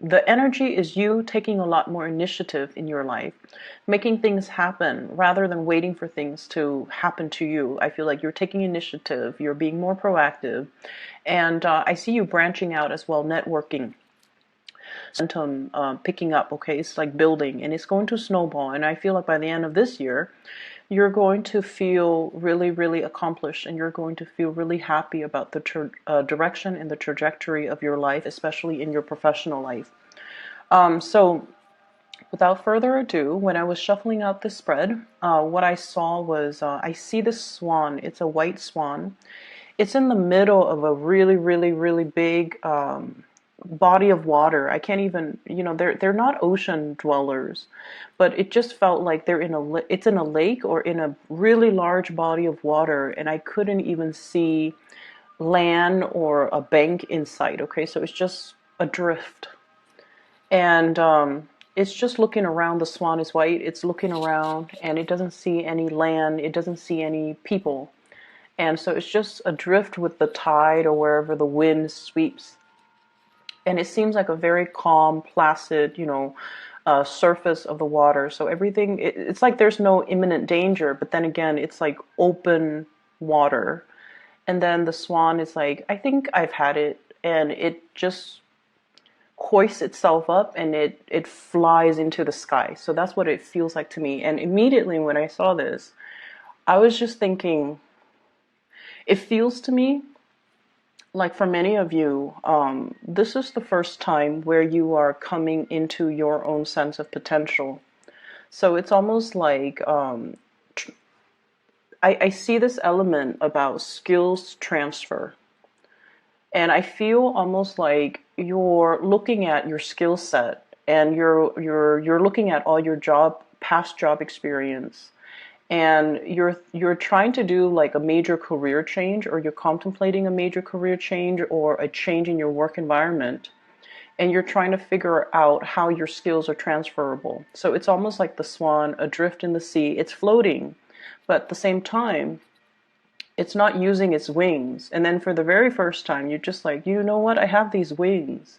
The energy is you taking a lot more initiative in your life, making things happen rather than waiting for things to happen to you. I feel like you're taking initiative, you're being more proactive, and I see you branching out as well, networking. Momentum picking up, okay? It's like building, and it's going to snowball. And I feel like by the end of this year, you're going to feel really, really accomplished, and you're going to feel really happy about the direction and the trajectory of your life, especially in your professional life. So without further ado, when I was shuffling out the spread, what I saw was I see this swan. It's a white swan. It's in the middle of a really, really, really big body of water. I can't even, they're not ocean dwellers, but it just felt like it's in a lake or in a really large body of water, and I couldn't even see land or a bank in sight. Okay, so it's just adrift, and it's just looking around. The swan is white. It's looking around, and it doesn't see any land. It doesn't see any people, and so it's just adrift with the tide or wherever the wind sweeps. And it seems like a very calm, placid, surface of the water. So everything, it's like there's no imminent danger, but then again, it's like open water. And then the swan is like, I think I've had it, and it just hoists itself up and it flies into the sky. So that's what it feels like to me. And immediately when I saw this, I was just thinking, it feels to me like for many of you, this is the first time where you are coming into your own sense of potential. So it's almost like I see this element about skills transfer. And I feel almost like you're looking at your skill set, and you're looking at all your past job experience, and you're trying to do like a major career change, or you're contemplating a major career change or a change in your work environment, and you're trying to figure out how your skills are transferable. So it's almost like the swan adrift in the sea. It's floating, but at the same time it's not using its wings. And then for the very first time, you're just like, you know what? I have these wings.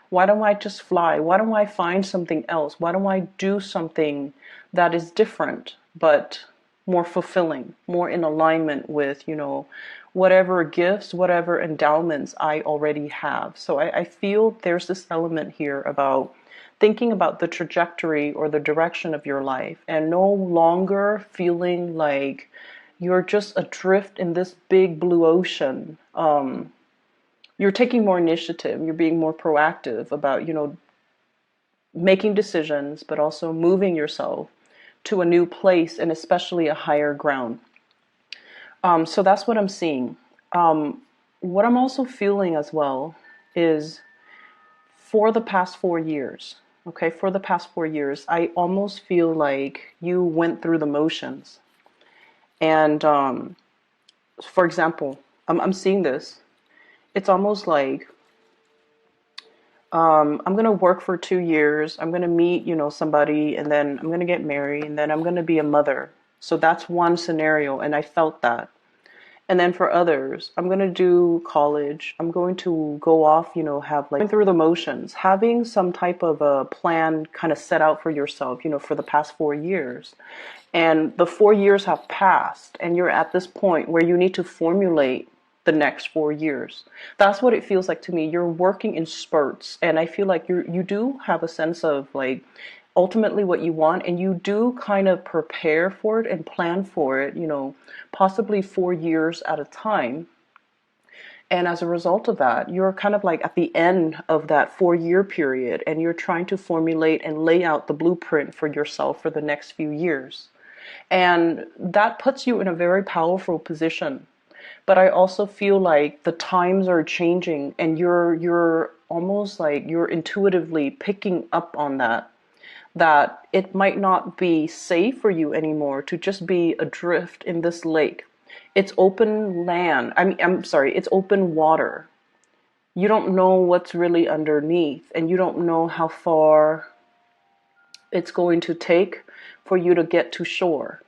Why don't I just fly? Why don't I find something else? Why don't I do something that is different, but more fulfilling, more in alignment with, whatever gifts, whatever endowments I already have. So I feel there's this element here about thinking about the trajectory or the direction of your life, and no longer feeling like you're just adrift in this big blue ocean. You're taking more initiative. You're being more proactive about, making decisions, but also moving yourself to a new place, and especially a higher ground. So that's what I'm seeing. What I'm also feeling as well is for the past 4 years, okay, for the past 4 years, I almost feel like you went through the motions. And for example, I'm seeing this. It's almost like I'm going to work for 2 years. I'm going to meet, somebody, and then I'm going to get married, and then I'm going to be a mother. So that's one scenario, and I felt that. And then for others, I'm going to do college. I'm going to go off, have like going through the motions, having some type of a plan kind of set out for yourself, for the past 4 years. And the 4 years have passed, and you're at this point where you need to formulate the next 4 years. That's what it feels like to me. You're working in spurts, and I feel like you do have a sense of like ultimately what you want, and you do kind of prepare for it and plan for it, possibly 4 years at a time. And as a result of that, you're kind of like at the end of that 4 year period, and you're trying to formulate and lay out the blueprint for yourself for the next few years. And that puts you in a very powerful position. But I also feel like the times are changing, and you're almost like you're intuitively picking up on that it might not be safe for you anymore to just be adrift in this lake. It's open land. I'm sorry, it's open water. You don't know what's really underneath, and you don't know how far it's going to take for you to get to shore.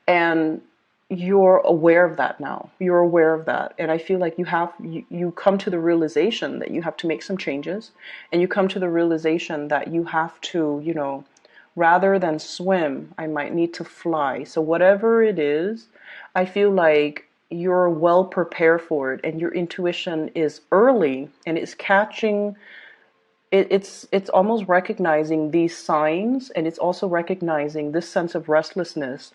And you're aware of that now. You're aware of that. And I feel like you come to the realization that you have to make some changes, and you come to the realization that you have to, rather than swim, I might need to fly. So whatever it is, I feel like you're well prepared for it, and your intuition is early, and it's catching it's almost recognizing these signs, and it's also recognizing this sense of restlessness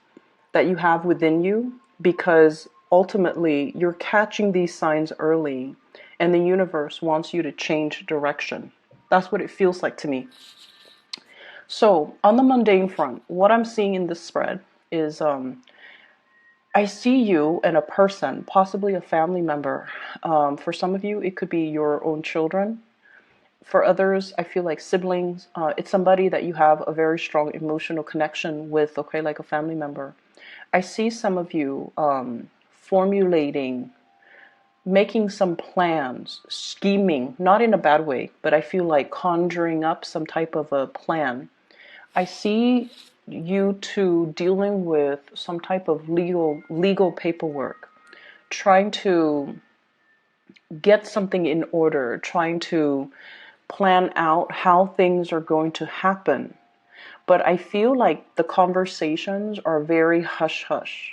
that you have within you, because ultimately you're catching these signs early, and the universe wants you to change direction. That's what it feels like to me. So on the mundane front, what I'm seeing in this spread is I see you and a person, possibly a family member. For some of you, it could be your own children. For others, I feel like siblings. It's somebody that you have a very strong emotional connection with, okay, like a family member. I see some of you formulating, making some plans, scheming, not in a bad way, but I feel like conjuring up some type of a plan. I see you two dealing with some type of legal paperwork, trying to get something in order, trying to plan out how things are going to happen. But I feel like the conversations are very hush hush.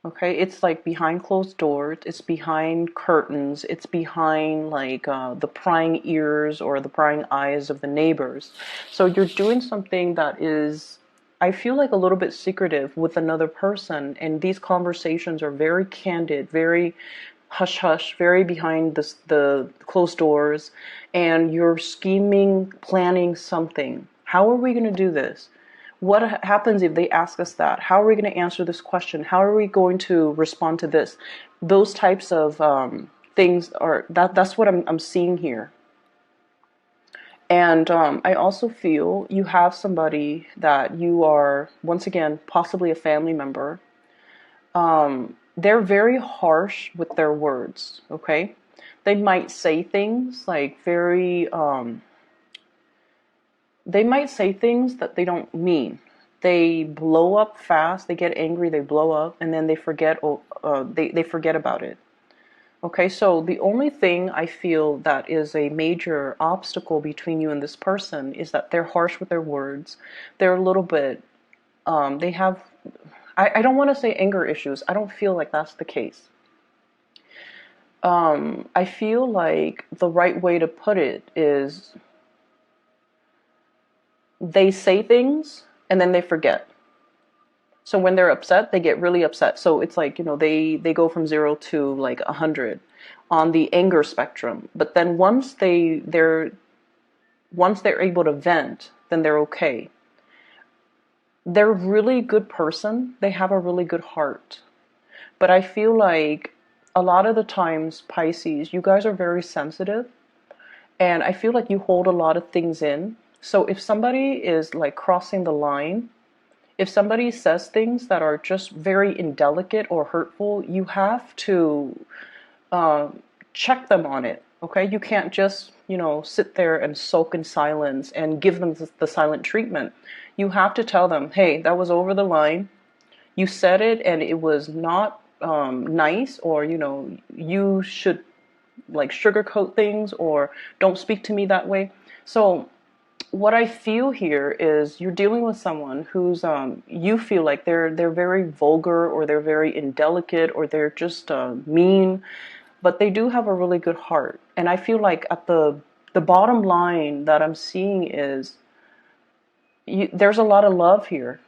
Okay, it's like behind closed doors, it's behind curtains, it's behind like the prying ears or the prying eyes of the neighbors. So you're doing something that is, I feel like, a little bit secretive with another person, and these conversations are very candid, very hush hush, very behind the closed doors, and you're scheming, planning something. How are we going to do this? What happens if they ask us that? How are we going to answer this question? How are we going to respond to this? Those types of things are that's what I'm seeing here. And I also feel you have somebody that you are, once again, possibly a family member. They're very harsh with their words, okay? They might say things like they might say things that they don't mean. They blow up fast, they get angry, they blow up, and then they forget, they forget about it. Okay, so the only thing I feel that is a major obstacle between you and this person is that they're harsh with their words. They're a little bit, they have, I don't want to say anger issues. I don't feel like that's the case. I feel like the right way to put it is they say things and then they forget. So when they're upset, they get really upset. So it's like, they go from 0 to like 100 on the anger spectrum. But then once they're able to vent, then they're okay. They're a really good person. They have a really good heart. But I feel like a lot of the times, Pisces, you guys are very sensitive. And I feel like you hold a lot of things in. So if somebody is like crossing the line, if somebody says things that are just very indelicate or hurtful, you have to check them on it. Okay, you can't just sit there and sulk in silence and give them the silent treatment. You have to tell them, hey, that was over the line. You said it and it was not nice, or you should like sugarcoat things, or don't speak to me that way. So what I feel here is you're dealing with someone who's you feel like they're very vulgar, or they're very indelicate, or they're just mean, but they do have a really good heart. And I feel like at the bottom line that I'm seeing is there's a lot of love here.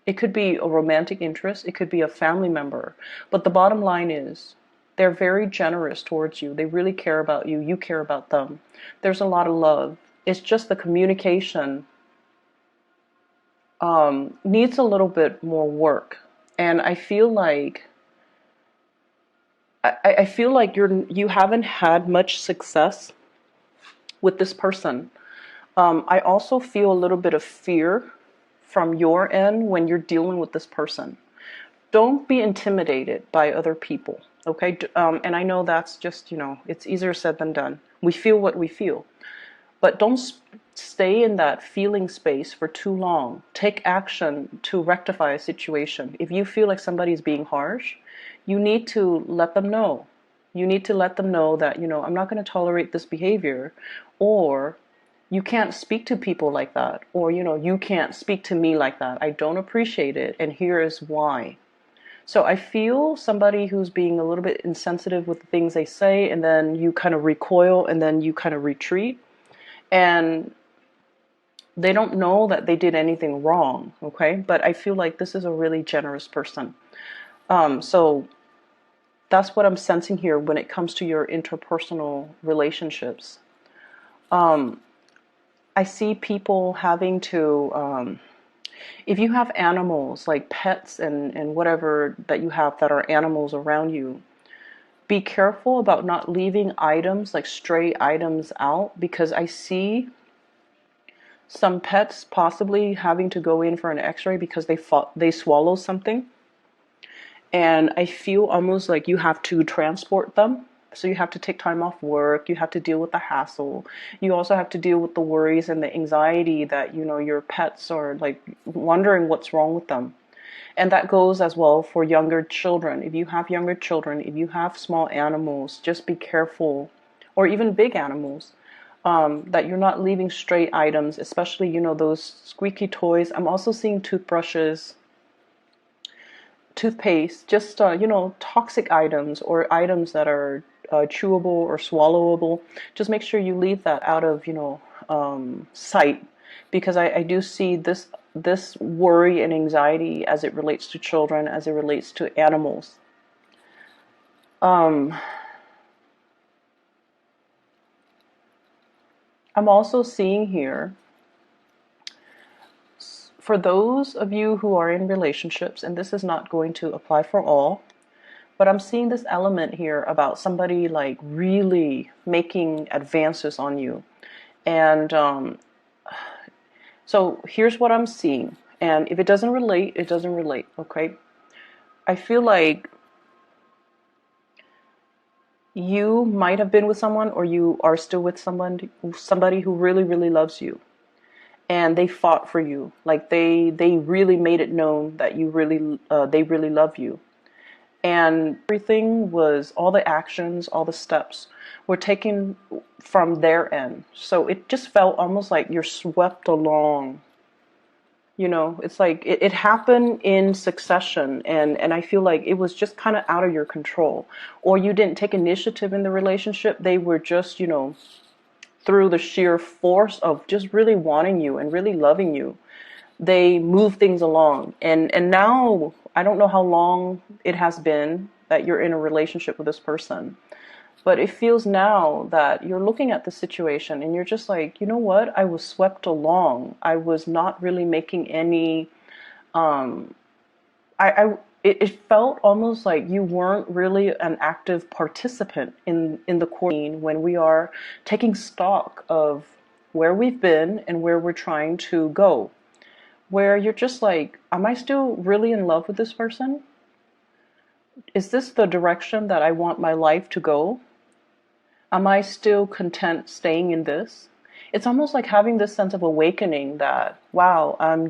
It could be a romantic interest, it could be a family member, but the bottom line is they're very generous towards you. They really care about you. You care about them. There's a lot of love. It's just the communication needs a little bit more work. And I feel like you haven't had much success with this person. I also feel a little bit of fear from your end when you're dealing with this person. Don't be intimidated by other people, okay? And I know that's just, it's easier said than done. We feel what we feel. But don't stay in that feeling space for too long. Take action to rectify a situation. If you feel like somebody's being harsh, you need to let them know. You need to let them know that, I'm not going to tolerate this behavior, or you can't speak to people like that, or, you can't speak to me like that. I don't appreciate it, and here is why. So I feel somebody who's being a little bit insensitive with the things they say, and then you kind of recoil, and then you kind of retreat. And they don't know that they did anything wrong, okay? But I feel like this is a really generous person. So that's what I'm sensing here when it comes to your interpersonal relationships. I see people having to, if you have animals like pets and whatever that you have that are animals around you, be careful about not leaving items like stray items out, because I see some pets possibly having to go in for an x-ray because they swallow something. And I feel almost like you have to transport them. So you have to take time off work. You have to deal with the hassle. You also have to deal with the worries and the anxiety that, your pets are like wondering what's wrong with them. And that goes as well for younger children. If you have younger children, if you have small animals, just be careful, or even big animals, that you're not leaving stray items, especially, those squeaky toys. I'm also seeing toothbrushes, toothpaste, just, toxic items or items that are chewable or swallowable. Just make sure you leave that out of, sight, because I do see this worry and anxiety as it relates to children, as it relates to animals. I'm also seeing here, for those of you who are in relationships, and this is not going to apply for all, but I'm seeing this element here about somebody like really making advances on you. And so here's what I'm seeing. And if it doesn't relate, it doesn't relate, okay? I feel like you might have been with someone, or you are still with somebody who really, really loves you. And they fought for you. Like they really made it known that they really love you. And everything was, all the actions, all the steps were taken from their end. So it just felt almost like you're swept along. It's like it happened in succession, and I feel like it was just kind of out of your control. Or you didn't take initiative in the relationship. They were just, through the sheer force of just really wanting you and really loving you, they move things along. And now, I don't know how long it has been that you're in a relationship with this person, but it feels now that you're looking at the situation and you're just like, you know what? I was swept along. I was not really making any, it felt almost like you weren't really an active participant in the quarantine, when we are taking stock of where we've been and where we're trying to go. Where you're just like, am I still really in love with this person? Is this the direction that I want my life to go? Am I still content staying in this? It's almost like having this sense of awakening that, wow, I'm,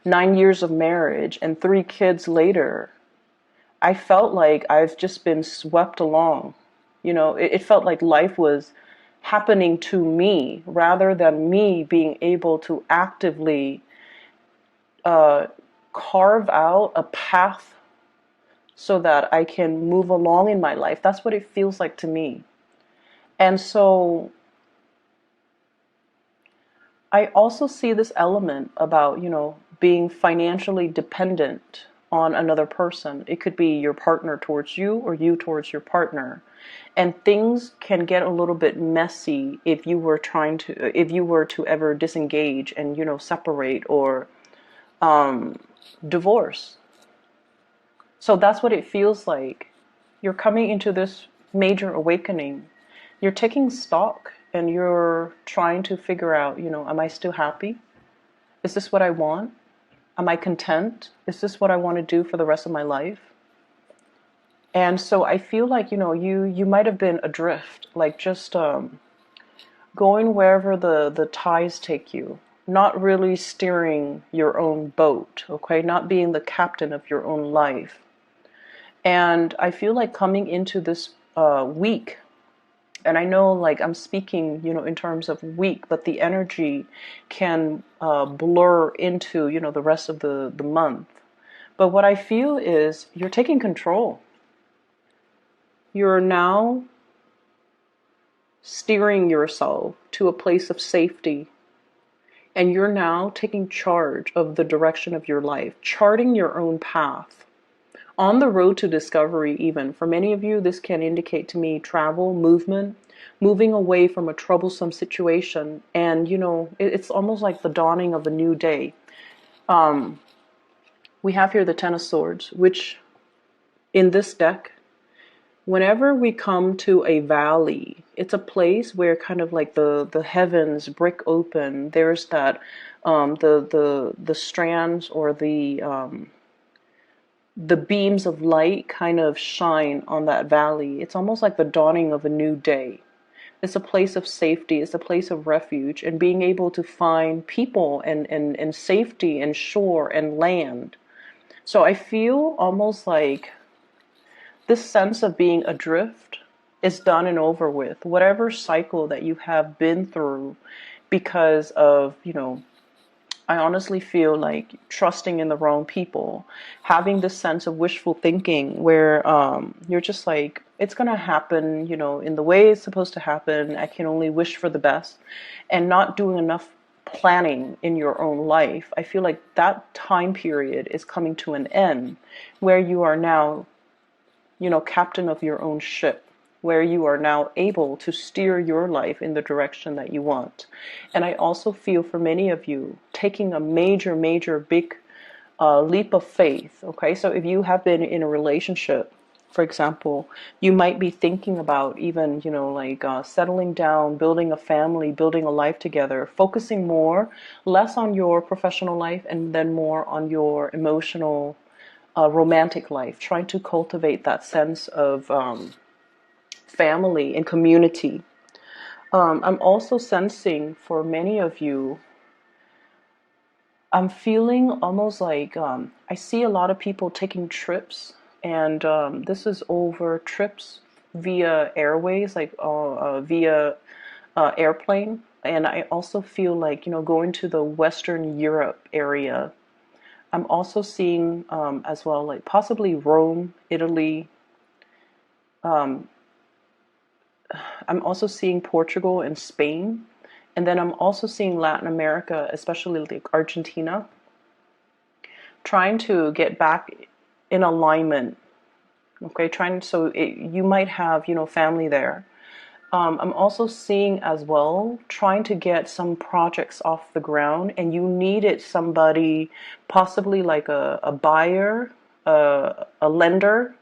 9 years of marriage and 3 kids later, I felt like I've just been swept along. It felt like life was happening to me rather than me being able to actively carve out a path so that I can move along in my life. That's what it feels like to me. And so I also see this element about, being financially dependent on another person. It could be your partner towards you or you towards your partner. And things can get a little bit messy if you were to ever disengage and, separate or divorce. So that's what it feels like. You're coming into this major awakening. You're taking stock and you're trying to figure out, am I still happy? Is this what I want? Am I content? Is this what I want to do for the rest of my life? And so I feel like, you might have been adrift, like just going wherever the tides take you, not really steering your own boat, okay? Not being the captain of your own life. And I feel like coming into this week, and I know like I'm speaking, in terms of week, but the energy can blur into, the rest of the month. But what I feel is you're taking control. You're now steering yourself to a place of safety. And you're now taking charge of the direction of your life, charting your own path. On the road to discovery, even. For many of you, this can indicate to me travel, movement, moving away from a troublesome situation. And, it's almost like the dawning of a new day. We have here the Ten of Swords, which in this deck, whenever we come to a valley, it's a place where kind of like the heavens break open. There's that the strands or the beams of light kind of shine on that valley. It's almost like the dawning of a new day. It's a place of safety. It's a place of refuge, and being able to find people and safety and shore and land. So I feel almost like this sense of being adrift is done and over with. Whatever cycle that you have been through because of, I honestly feel like trusting in the wrong people, having this sense of wishful thinking where you're just like, it's going to happen, in the way it's supposed to happen. I can only wish for the best, and not doing enough planning in your own life. I feel like that time period is coming to an end where you are now, captain of your own ship, where you are now able to steer your life in the direction that you want. And I also feel for many of you taking a major, major, big leap of faith. Okay, so if you have been in a relationship, for example, you might be thinking about even, settling down, building a family, building a life together, focusing less on your professional life and then more on your emotional, romantic life, trying to cultivate that sense of family and community. I'm also sensing for many of you, I'm feeling almost like I see a lot of people taking trips, and this is over trips via airways, like via airplane. And I also feel like, going to the Western Europe area. I'm also seeing as well, like possibly Rome, Italy. I'm also seeing Portugal and Spain. And then I'm also seeing Latin America, especially like Argentina, trying to get back in alignment. Okay, you might have, family there. I'm also seeing as well, trying to get some projects off the ground, and you needed somebody, possibly like a buyer, a lender,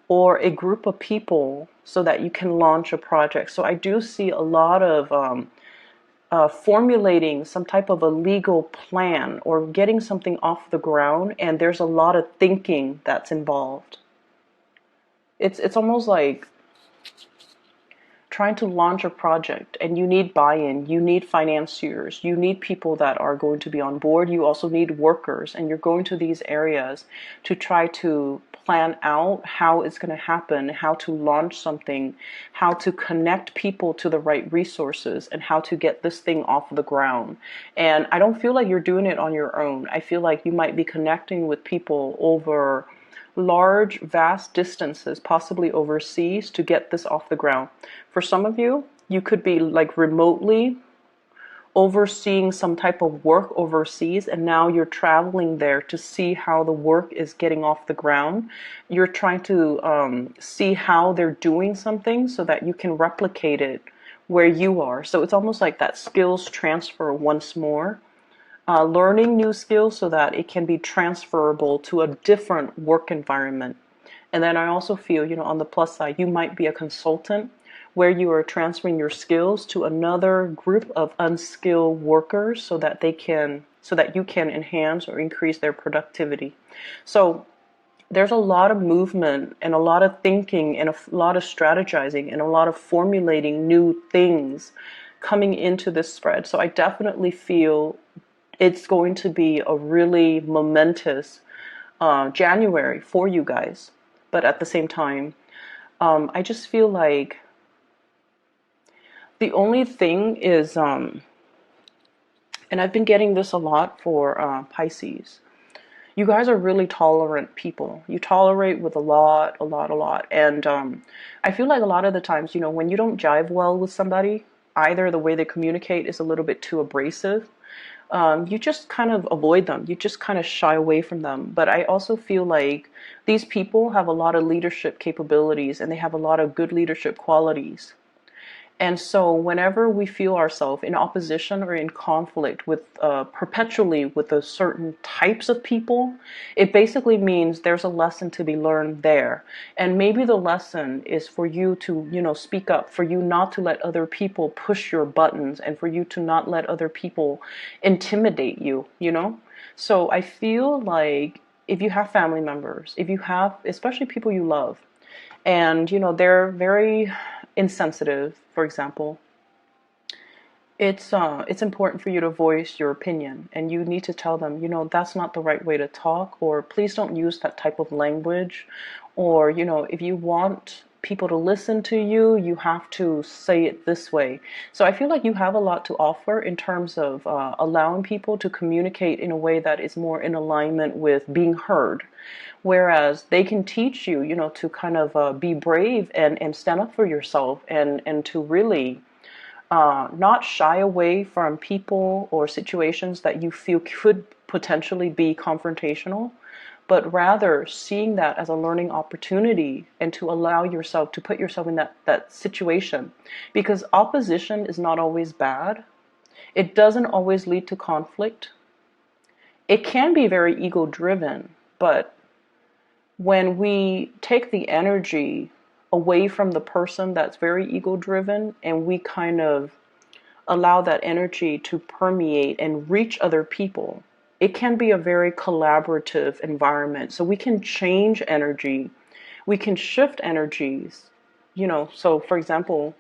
or a group of people so that you can launch a project. So I do see a lot of formulating some type of a legal plan or getting something off the ground, and there's a lot of thinking that's involved. It's almost like trying to launch a project, and you need buy-in, you need financiers, you need people that are going to be on board, you also need workers, and you're going to these areas to try to plan out how it's going to happen, how to launch something, how to connect people to the right resources, and how to get this thing off the ground. And I don't feel like you're doing it on your own. I feel like you might be connecting with people over large, vast distances, possibly overseas, to get this off the ground. For some of you, you could be like remotely overseeing some type of work overseas, and now you're traveling there to see how the work is getting off the ground. You're trying to see how they're doing something so that you can replicate it where you are. So it's almost like that skills transfer once more. Learning new skills so that it can be transferable to a different work environment. And then I also feel, on the plus side, you might be a consultant where you are transferring your skills to another group of unskilled workers so that you can enhance or increase their productivity. So there's a lot of movement and a lot of thinking and a lot of strategizing and a lot of formulating new things coming into this spread. So I definitely feel it's going to be a really momentous January for you guys. But at the same time, I just feel like the only thing is, and I've been getting this a lot for Pisces. You guys are really tolerant people. You tolerate with a lot, a lot, a lot. And I feel like a lot of the times, when you don't jive well with somebody, either the way they communicate is a little bit too abrasive, you just kind of avoid them. You just kind of shy away from them. But I also feel like these people have a lot of leadership capabilities and they have a lot of good leadership qualities. And so whenever we feel ourselves in opposition or in conflict with perpetually with the certain types of people, it basically means there's a lesson to be learned there. And maybe the lesson is for you to, speak up, for you not to let other people push your buttons, and for you to not let other people intimidate you, So I feel like if you have family members, if you have, especially people you love, and they're very insensitive, for example, it's important for you to voice your opinion, and you need to tell them, that's not the right way to talk, or please don't use that type of language, or if you want people to listen to you, you have to say it this way. So I feel like you have a lot to offer in terms of allowing people to communicate in a way that is more in alignment with being heard. Whereas they can teach you, to kind of be brave and stand up for yourself, and to really not shy away from people or situations that you feel could potentially be confrontational, but rather seeing that as a learning opportunity, and to allow yourself to put yourself in that situation. Because opposition is not always bad. It doesn't always lead to conflict. It can be very ego driven, but when we take the energy away from the person that's very ego driven, and we kind of allow that energy to permeate and reach other people, it can be a very collaborative environment. So we can change energy, we can shift energies, so for example,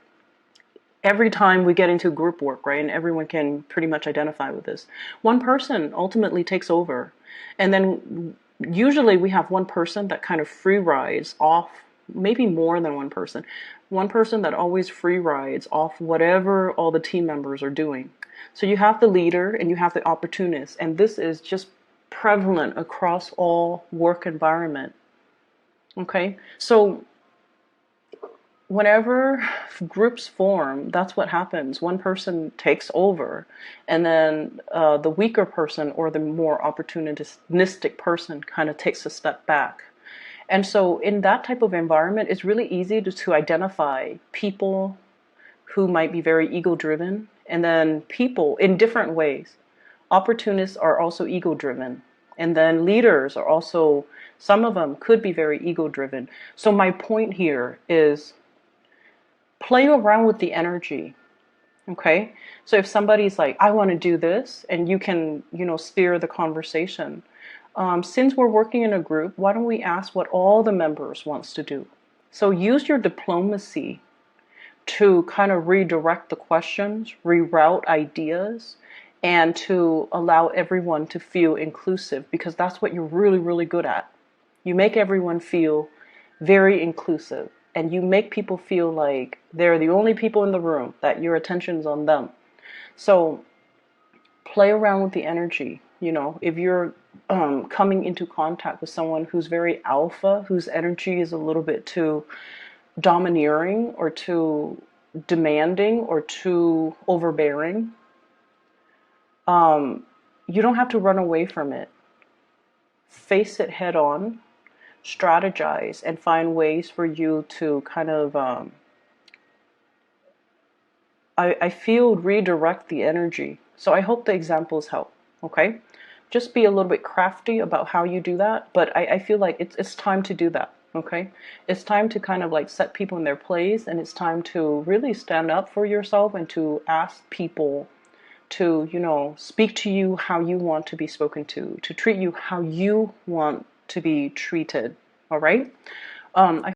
every time we get into group work, right, and everyone can pretty much identify with this, one person ultimately takes over, and then usually we have one person that kind of free rides off, maybe more than one person that always free rides off whatever all the team members are doing. So you have the leader and you have the opportunist, and this is just prevalent across all work environment. Okay, so whenever groups form, that's what happens. One person takes over, and then the weaker person or the more opportunistic person kind of takes a step back. And so in that type of environment, it's really easy to identify people who might be very ego-driven, and then people in different ways. Opportunists are also ego-driven, and then leaders are also, some of them could be very ego-driven. So my point here is play around with the energy. Okay, so if somebody's like, I want to do this, and you can, steer the conversation. Since we're working in a group, why don't we ask what all the members wants to do? So use your diplomacy to kind of redirect the questions, reroute ideas, and to allow everyone to feel inclusive, because that's what you're really, really good at. You make everyone feel very inclusive, and you make people feel like they're the only people in the room, that your attention's on them. So play around with the energy. If you're coming into contact with someone who's very alpha, whose energy is a little bit too domineering or too demanding or too overbearing, you don't have to run away from it. Face it head on, strategize, and find ways for you to kind of, I feel, redirect the energy. So I hope the examples help, okay? Just be a little bit crafty about how you do that, but I feel like it's time to do that, okay? It's time to kind of like set people in their place, and it's time to really stand up for yourself and to ask people to, speak to you how you want to be spoken to treat you how you want to be treated, all right? I